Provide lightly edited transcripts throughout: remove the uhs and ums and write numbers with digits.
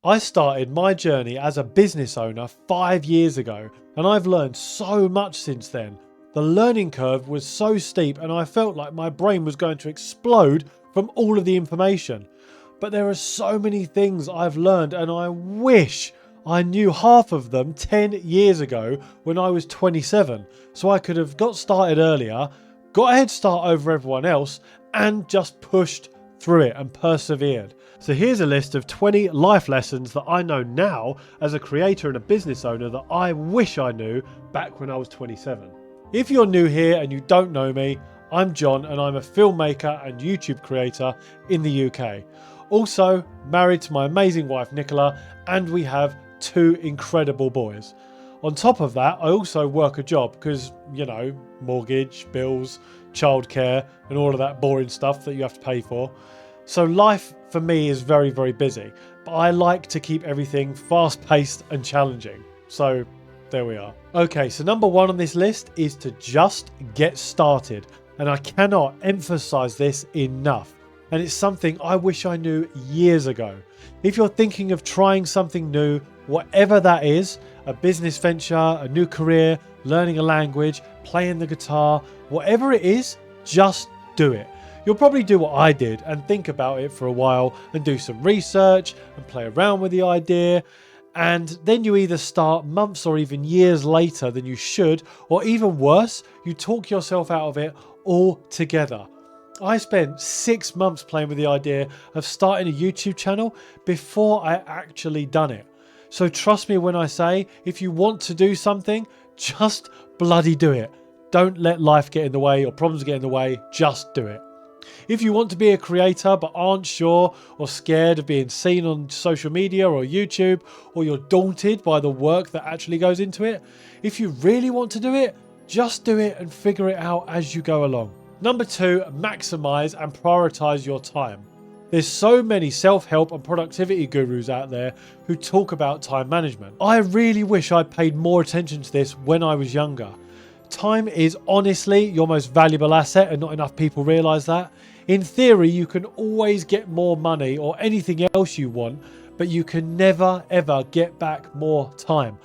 I started my journey as a business owner 5 years ago, and I've learned so much since then. The learning curve was so steep, and I felt like my brain was going to explode from all of the information. But there are so many things I've learned, and I wish I knew half of them 10 years ago when I was 27, so I could have got started earlier, got a head start over everyone else, and just pushed through it and persevered. So here's a list of 20 life lessons that I know now as a creator and a business owner that I wish I knew back when I was 27. If you're new here and you don't know me, I'm John and I'm a filmmaker and YouTube creator in the UK. Also married to my amazing wife Nicola, and we have 2 incredible boys. On top of that, I also work a job because, mortgage, bills, childcare and all of that boring stuff that you have to pay for. So life for me is very, very busy, but I like to keep everything fast-paced and challenging. So there we are. Okay, so number 1 on this list is to just get started. And I cannot emphasize this enough. And it's something I wish I knew years ago. If you're thinking of trying something new, whatever that is, a business venture, a new career, learning a language, playing the guitar, whatever it is, just do it. You'll probably do what I did and think about it for a while and do some research and play around with the idea. And then you either start months or even years later than you should, or even worse, you talk yourself out of it altogether. I spent 6 months playing with the idea of starting a YouTube channel before I actually done it. So trust me when I say, if you want to do something, just bloody do it. Don't let life get in the way or problems get in the way, just do it. If you want to be a creator but aren't sure or scared of being seen on social media or YouTube, or you're daunted by the work that actually goes into it, if you really want to do it, just do it and figure it out as you go along. Number 2, maximize and prioritize your time. There's so many self-help and productivity gurus out there who talk about time management. I really wish I paid more attention to this when I was younger. Time is honestly your most valuable asset, and not enough people realize that. In theory, you can always get more money or anything else you want, but you can never ever get back more time.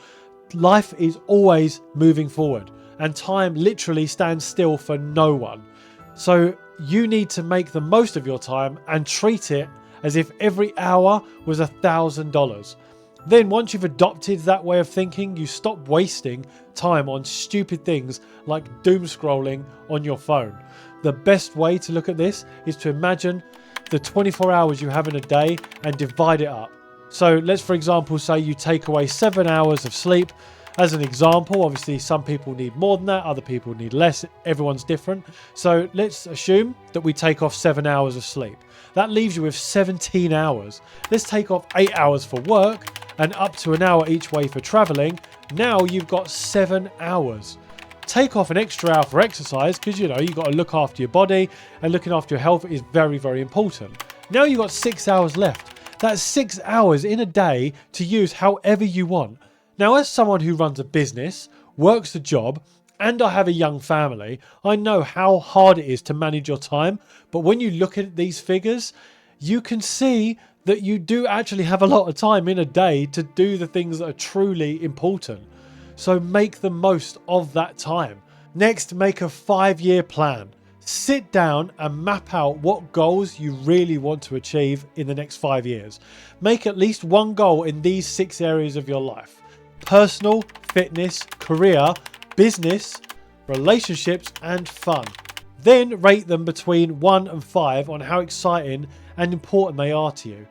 Life is always moving forward, and time literally stands still for no one. So you need to make the most of your time and treat it as if every hour was $1,000. Then once you've adopted that way of thinking, you stop wasting time on stupid things like doom scrolling on your phone. The best way to look at this is to imagine the 24 hours you have in a day and divide it up. So let's, for example, say you take away 7 hours of sleep. As an example, obviously some people need more than that, other people need less, everyone's different. So let's assume that we take off 7 hours of sleep. That leaves you with 17 hours. Let's take off 8 hours for work and up to an hour each way for traveling. Now you've got 7 hours. Take off an extra hour for exercise because you've got to look after your body, and looking after your health is very, very important. Now you've got 6 hours left. That's 6 hours in a day to use however you want. Now, as someone who runs a business, works a job, and I have a young family, I know how hard it is to manage your time. But when you look at these figures, you can see that you do actually have a lot of time in a day to do the things that are truly important. So make the most of that time. Next, make a 5-year plan. Sit down and map out what goals you really want to achieve in the next 5 years. Make at least one goal in these 6 areas of your life: personal, fitness, career, business, relationships, and fun. Then rate them between 1 and 5 on how exciting and important they are to you.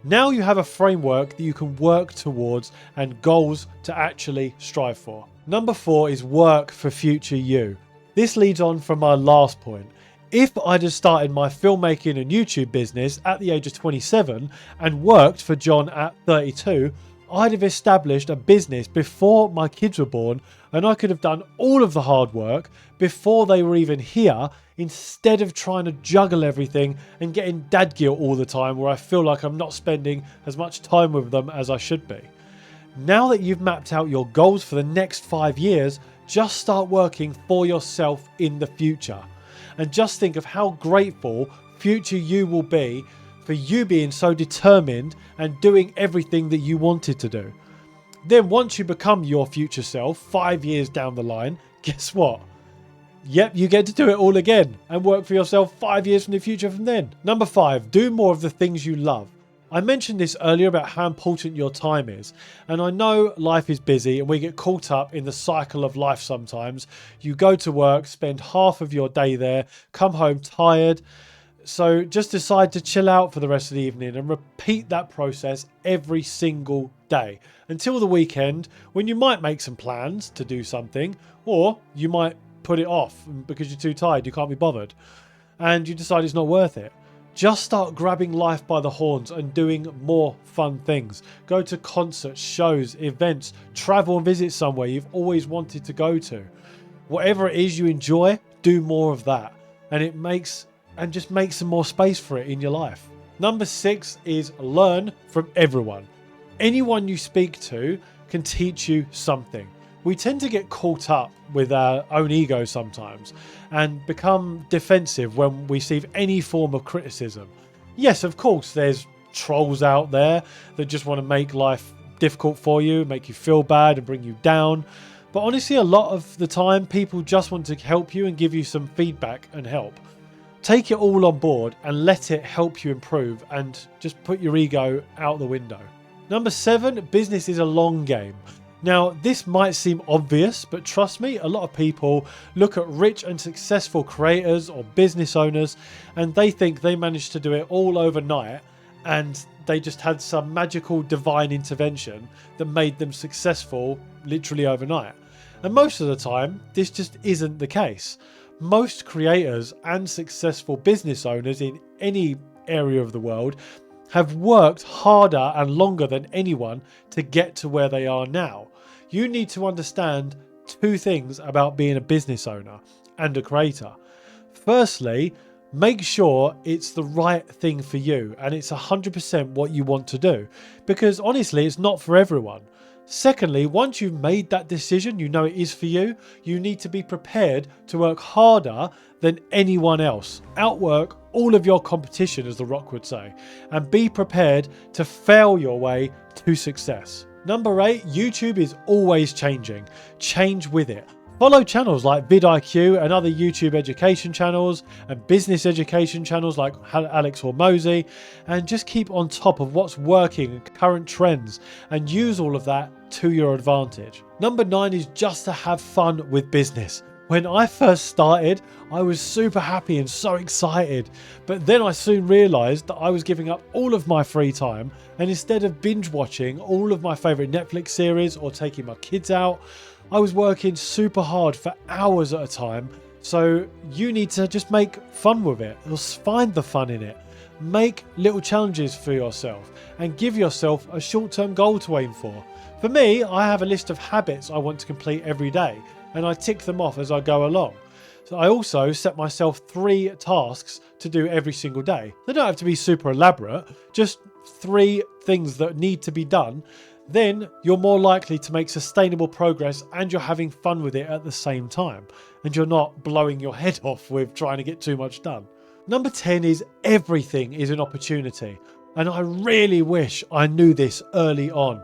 Now you have a framework that you can work towards and goals to actually strive for. Number 4 is work for future you. This leads on from my last point. If I'd have started my filmmaking and YouTube business at the age of 27 and worked for John at 32, I'd have established a business before my kids were born, and I could have done all of the hard work before they were even here, instead of trying to juggle everything and getting dad guilt all the time where I feel like I'm not spending as much time with them as I should be. Now that you've mapped out your goals for the next 5 years, just start working for yourself in the future. And just think of how grateful future you will be for you being so determined and doing everything that you wanted to do. Then once you become your future self 5 years down the line, guess what? Yep, you get to do it all again and work for yourself 5 years from the future from then. Number 5, do more of the things you love. I mentioned this earlier about how important your time is, and I know life is busy and we get caught up in the cycle of life sometimes. You go to work, spend half of your day there, come home tired, so just decide to chill out for the rest of the evening and repeat that process every single day until the weekend, when you might make some plans to do something, or you might put it off because you're too tired, you can't be bothered, and you decide it's not worth it. Just start grabbing life by the horns and doing more fun things. Go to concerts, shows, events, travel and visit somewhere you've always wanted to go to. Whatever it is you enjoy, do more of that. And just make some more space for it in your life. Number 6 is learn from everyone. Anyone you speak to can teach you something. We tend to get caught up with our own ego sometimes and become defensive when we receive any form of criticism. Yes, of course, there's trolls out there that just want to make life difficult for you, make you feel bad and bring you down. But honestly, a lot of the time, people just want to help you and give you some feedback and help. Take it all on board and let it help you improve, and just put your ego out the window. Number 7, business is a long game. Now, this might seem obvious, but trust me, a lot of people look at rich and successful creators or business owners and they think they managed to do it all overnight and they just had some magical divine intervention that made them successful literally overnight. And most of the time, this just isn't the case. Most creators and successful business owners in any area of the world have worked harder and longer than anyone to get to where they are now. You need to understand 2 things about being a business owner and a creator. Firstly, make sure it's the right thing for you and it's 100% what you want to do, because honestly, it's not for everyone. Secondly, once you've made that decision, you know it is for you, you need to be prepared to work harder than anyone else. Outwork all of your competition, as The Rock would say, and be prepared to fail your way to success. Number 8, YouTube is always changing. Change with it. Follow channels like vidIQ and other YouTube education channels and business education channels like Alex Hormozy, and just keep on top of what's working and current trends and use all of that to your advantage. Number 9 is just to have fun with business. When I first started, I was super happy and so excited, but then I soon realized that I was giving up all of my free time, and instead of binge watching all of my favorite Netflix series or taking my kids out, I was working super hard for hours at a time. So you need to just make fun with it. Find the fun in it. Make little challenges for yourself and give yourself a short-term goal to aim for. For me, I have a list of habits I want to complete every day, and I tick them off as I go along. So I also set myself 3 tasks to do every single day. They don't have to be super elaborate, just 3 things that need to be done. Then you're more likely to make sustainable progress and you're having fun with it at the same time. And you're not blowing your head off with trying to get too much done. Number 10 is everything is an opportunity. And I really wish I knew this early on,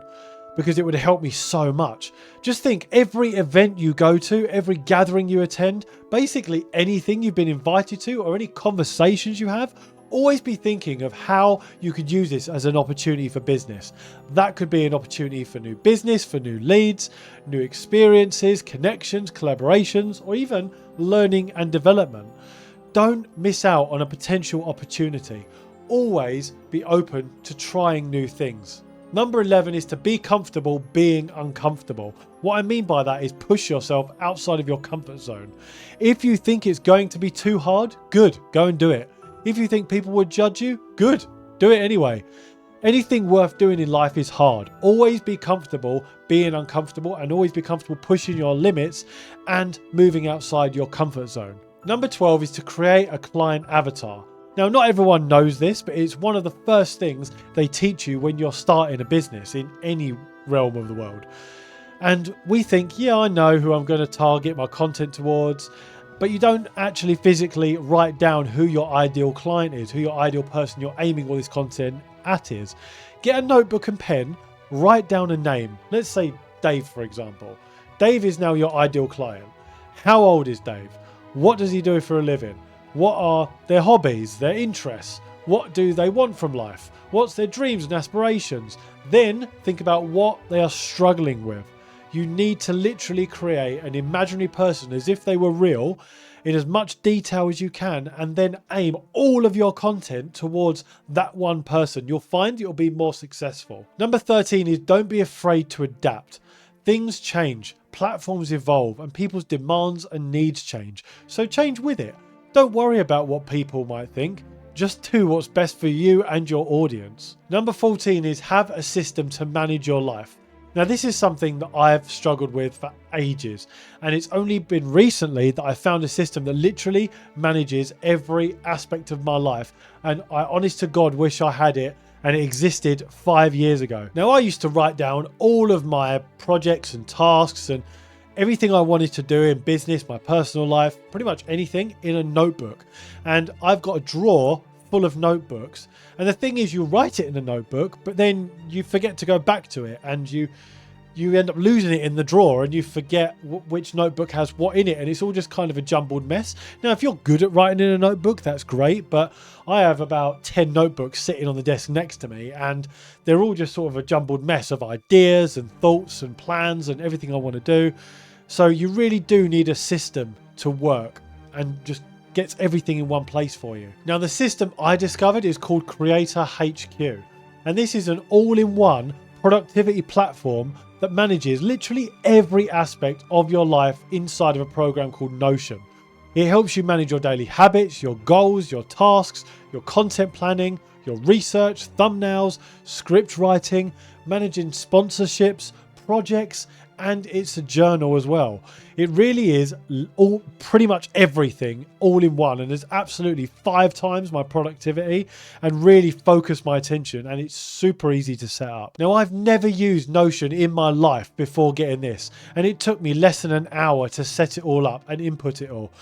because it would help me so much. Just think, every event you go to, every gathering you attend, basically anything you've been invited to or any conversations you have, always be thinking of how you could use this as an opportunity for business. That could be an opportunity for new business, for new leads, new experiences, connections, collaborations, or even learning and development. Don't miss out on a potential opportunity. Always be open to trying new things. Number 11 is to be comfortable being uncomfortable. What I mean by that is push yourself outside of your comfort zone. If you think it's going to be too hard, good, go and do it. If you think people would judge you, good, do it anyway. Anything worth doing in life is hard. Always be comfortable being uncomfortable, and always be comfortable pushing your limits and moving outside your comfort zone. Number 12 is to create a client avatar. Now, not everyone knows this, but it's one of the first things they teach you when you're starting a business in any realm of the world. And we think, yeah, I know who I'm going to target my content towards. but you don't actually physically write down who your ideal client is, who your ideal person you're aiming all this content at is. Get a notebook and pen, write down a name. Let's say Dave, for example. Dave is now your ideal client. How old is Dave? What does he do for a living? What are their hobbies, their interests? What do they want from life? What's their dreams and aspirations? Then think about what they are struggling with. You need to literally create an imaginary person as if they were real in as much detail as you can, and then aim all of your content towards that one person. You'll find you'll be more successful. Number 13 is don't be afraid to adapt. Things change, platforms evolve, and people's demands and needs change. So change with it. Don't worry about what people might think. Just do what's best for you and your audience. Number 14 is have a system to manage your life. Now, this is something that I've struggled with for ages, and it's only been recently that I found a system that literally manages every aspect of my life, and I honest to God wish I had it and it existed 5 years ago. Now, I used to write down all of my projects and tasks and everything I wanted to do in business, my personal life, pretty much anything in a notebook. And I've got a drawer full of notebooks. And the thing is, you write it in a notebook, but then you forget to go back to it, and you end up losing it in the drawer, and you forget which notebook has what in it, and it's all just kind of a jumbled mess. Now, if you're good at writing in a notebook, that's great, but I have about 10 notebooks sitting on the desk next to me, and they're all just sort of a jumbled mess of ideas and thoughts and plans and everything I want to do. So you really do need a system to work and just gets everything in one place for you. Now, the system I discovered is called Creator HQ, and this is an all-in-one productivity platform that manages literally every aspect of your life inside of a program called Notion. It helps you manage your daily habits, your goals, your tasks, your content planning, your research, thumbnails, script writing, managing sponsorships, projects, and it's a journal as well. It really is pretty much everything all in one, and has absolutely 5 times my productivity and really focused my attention, and it's super easy to set up. Now, I've never used Notion in my life before getting this, and it took me less than an hour to set it all up and input it all,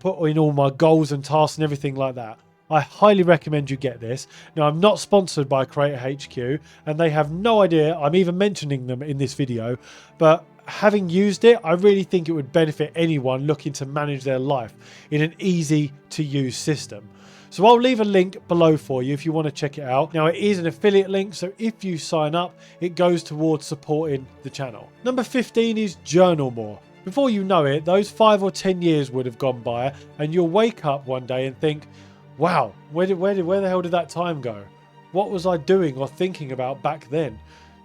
put in all my goals and tasks and everything like that. I highly recommend you get this. Now, I'm not sponsored by Creator HQ, and they have no idea I'm even mentioning them in this video, but having used it, I really think it would benefit anyone looking to manage their life in an easy to use system. So I'll leave a link below for you if you want to check it out. Now, it is an affiliate link, so if you sign up, it goes towards supporting the channel. Number 15 is journal more. Before you know it, those 5 or 10 years would have gone by, and you'll wake up one day and think, wow, where the hell did that time go? What was I doing or thinking about back then?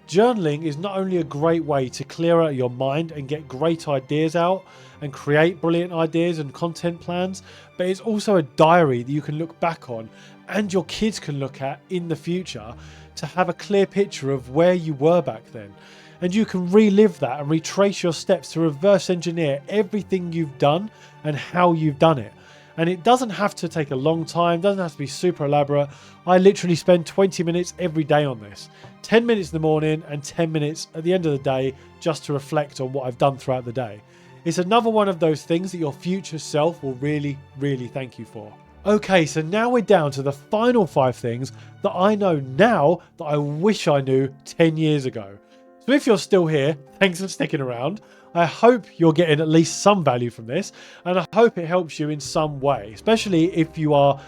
Journaling is not only a great way to clear out your mind and get great ideas out and create brilliant ideas and content plans, but it's also a diary that you can look back on and your kids can look at in the future to have a clear picture of where you were back then. And you can relive that and retrace your steps to reverse engineer everything you've done and how you've done it. And it doesn't have to take a long time, doesn't have to be super elaborate. I literally spend 20 minutes every day on this. 10 minutes in the morning and 10 minutes at the end of the day just to reflect on what I've done throughout the day. It's another one of those things that your future self will really, really thank you for. Okay, so now we're down to the final 5 things that I know now that I wish I knew 10 years ago. So if you're still here, thanks for sticking around. I hope you're getting at least some value from this, and I hope it helps you in some way, especially if you are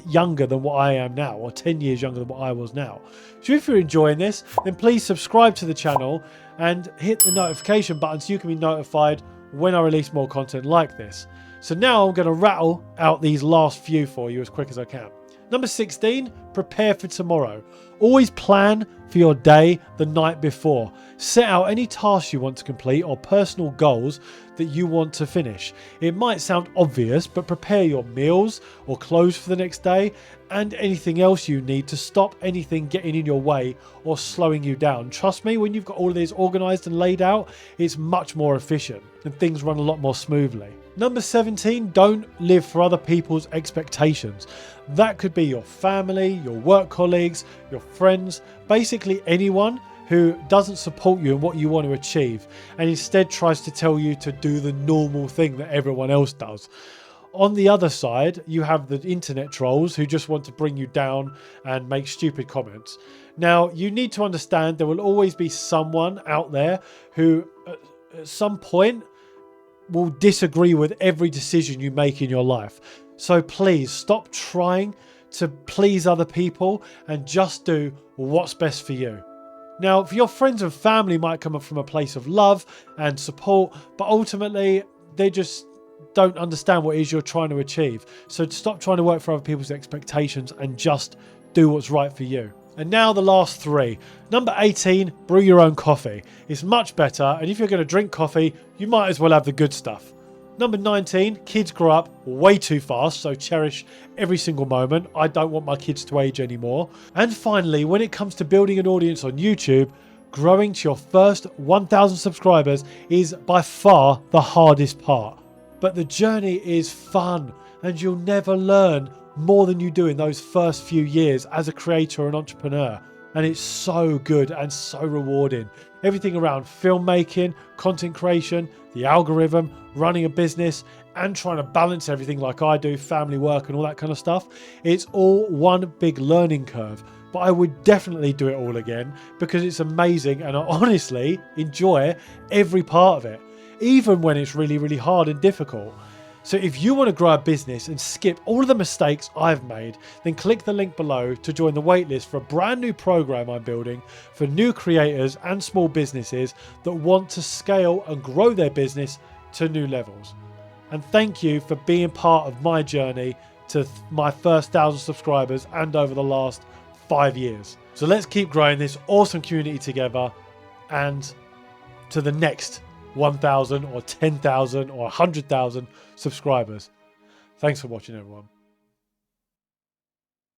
younger than what I am now, or 10 years younger than what I was now. So if you're enjoying this, then please subscribe to the channel and hit the notification button so you can be notified when I release more content like this. So now I'm going to rattle out these last few for you as quick as I can. Number 16, prepare for tomorrow. Always plan for your day the night before. Set out any tasks you want to complete or personal goals that you want to finish. It might sound obvious, but prepare your meals or clothes for the next day and anything else you need to stop anything getting in your way or slowing you down. Trust me, when you've got all of these organized and laid out, it's much more efficient and things run a lot more smoothly. Number 17, don't live for other people's expectations. That could be your family, your work colleagues, your friends, basically anyone who doesn't support you in what you want to achieve and instead tries to tell you to do the normal thing that everyone else does. On the other side, you have the internet trolls who just want to bring you down and make stupid comments. Now, you need to understand there will always be someone out there who at some point will disagree with every decision you make in your life. So please stop trying to please other people and just do what's best for you. Now, for your friends and family might come from a place of love and support, but ultimately they just don't understand what it is you're trying to achieve. So stop trying to work for other people's expectations and just do what's right for you. And now the last 3. Number 18, brew your own coffee. It's much better, and if you're going to drink coffee, you might as well have the good stuff. Number 19, kids grow up way too fast, so cherish every single moment. I don't want my kids to age anymore. And finally, when it comes to building an audience on YouTube, growing to your first 1,000 subscribers is by far the hardest part. But the journey is fun, and you'll never learn more than you do in those first few years as a creator or an entrepreneur. And it's so good and so rewarding. Everything around filmmaking, content creation, the algorithm, running a business, and trying to balance everything like I do, family, work, and all that kind of stuff. It's all one big learning curve. But I would definitely do it all again because it's amazing and I honestly enjoy every part of it, even when it's really, really hard and difficult. So if you want to grow a business and skip all of the mistakes I've made, then click the link below to join the waitlist for a brand new program I'm building for new creators and small businesses that want to scale and grow their business to new levels. And thank you for being part of my journey to my first 1,000 subscribers and over the last 5 years. So let's keep growing this awesome community together and to the next 1,000 or 10,000 or 100,000 subscribers. Thanks for watching, everyone.